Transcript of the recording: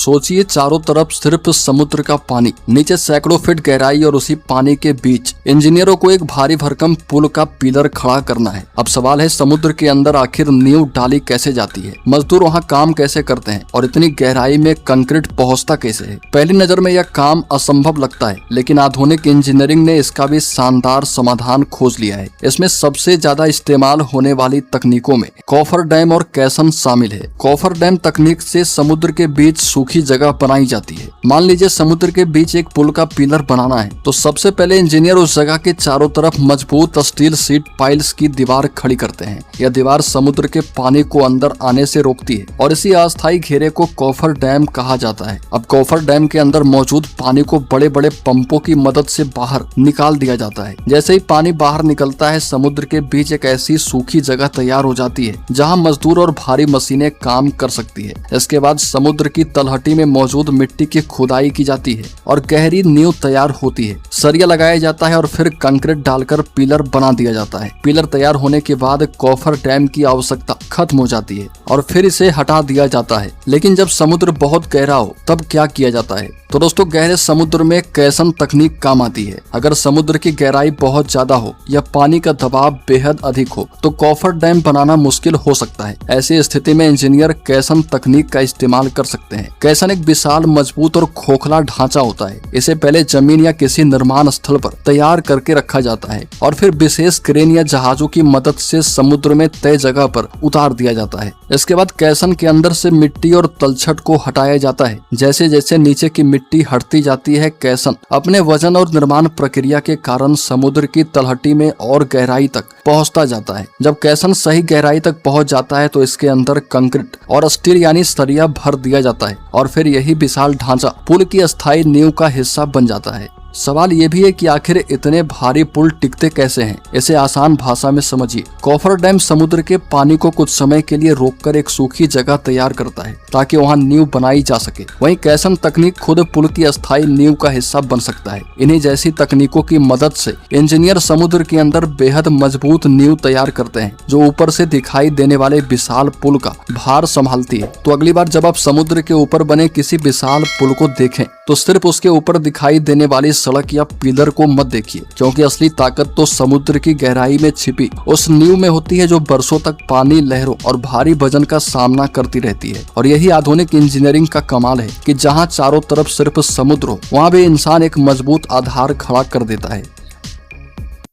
सोचिए, चारों तरफ सिर्फ समुद्र का पानी, नीचे सैकड़ों फीट गहराई और उसी पानी के बीच इंजीनियरों को एक भारी भरकम पुल का पिलर खड़ा करना है। अब सवाल है, समुद्र के अंदर आखिर नींव डाली कैसे जाती है, मजदूर वहाँ काम कैसे करते हैं और इतनी गहराई में कंक्रीट पहुँचता कैसे है। पहली नजर में यह काम असंभव लगता है, लेकिन आधुनिक इंजीनियरिंग ने इसका भी शानदार समाधान खोज लिया है। इसमें सबसे ज्यादा इस्तेमाल होने वाली तकनीकों में कॉफर डैम और कैसन शामिल है। कॉफर डैम तकनीक से समुद्र के बीच सूखी जगह बनाई जाती है। मान लीजिए समुद्र के बीच एक पुल का पिलर बनाना है, तो सबसे पहले इंजीनियर उस जगह के चारों तरफ मजबूत स्टील शीट पाइल्स की दीवार खड़ी करते हैं। यह दीवार समुद्र के पानी को अंदर आने से रोकती है और इसी अस्थायी घेरे को कॉफर डैम कहा जाता है। अब कॉफर डैम के अंदर मौजूद पानी को बड़े बड़े पंपों की मदद से बाहर निकाल दिया जाता है। जैसे ही पानी बाहर निकलता है, समुद्र के बीच एक ऐसी सूखी जगह तैयार हो जाती है जहां मजदूर और भारी मशीनें काम कर सकती है। इसके बाद समुद्र की तलहटी में मौजूद मिट्टी की खुदाई की जाती है और गहरी नींव तैयार होती है। सरिया लगाया जाता है और फिर कंक्रीट डालकर पिलर बना दिया जाता है। पिलर तैयार होने के बाद कॉफर डैम की आवश्यकता खत्म हो जाती है और फिर इसे हटा दिया जाता है। लेकिन जब समुद्र बहुत गहरा हो तब क्या किया जाता है? तो दोस्तों, गहरे समुद्र में कैसन तकनीक काम आती है। अगर समुद्र की गहराई बहुत ज्यादा हो या पानी का दबाव बेहद अधिक हो तो कॉफर डैम बनाना मुश्किल हो सकता है। ऐसी स्थिति में इंजीनियर कैसन तकनीक का इस्तेमाल कर सकते हैं। कैसन एक विशाल, मजबूत और खोखला ढांचा होता है। इसे पहले जमीन या किसी निर्माण स्थल पर तैयार करके रखा जाता है और फिर विशेष क्रेन या जहाजों की मदद से समुद्र में तय जगह पर उतार दिया जाता है। इसके बाद कैसन के अंदर से मिट्टी और तलछट को हटाया जाता है। जैसे जैसे नीचे की मिट्टी हटती जाती है, कैसन अपने वजन और निर्माण प्रक्रिया के कारण समुद्र की तलहटी में और गहराई तक पहुंचता जाता है। जब कैसन सही गहराई तक पहुंच जाता है तो इसके अंदर कंक्रीट और स्टील यानी सरिया भर दिया जाता है और फिर यही विशाल ढांचा पुल की अस्थायी नींव का हिस्सा बन जाता है। सवाल ये भी है कि आखिर इतने भारी पुल टिकते कैसे हैं? इसे आसान भाषा में समझिए। कॉफर डैम समुद्र के पानी को कुछ समय के लिए रोककर एक सूखी जगह तैयार करता है ताकि वहां नींव बनाई जा सके। वहीं कैसन तकनीक खुद पुल की अस्थायी नींव का हिस्सा बन सकता है। इन्हीं जैसी तकनीकों की मदद से इंजीनियर समुद्र के अंदर बेहद मजबूत नींव तैयार करते हैं जो ऊपर से दिखाई देने वाले विशाल पुल का भार संभालती है। तो अगली बार जब आप समुद्र के ऊपर बने किसी विशाल पुल को देखें तो सिर्फ उसके ऊपर दिखाई देने वाली सड़क या पिलर को मत देखिए, क्योंकि असली ताकत तो समुद्र की गहराई में छिपी उस नींव में होती है जो बरसों तक पानी, लहरों और भारी वजन का सामना करती रहती है। और यही आधुनिक इंजीनियरिंग का कमाल है कि जहां चारों तरफ सिर्फ समुद्र हो, वहां भी इंसान एक मजबूत आधार खड़ा कर देता है।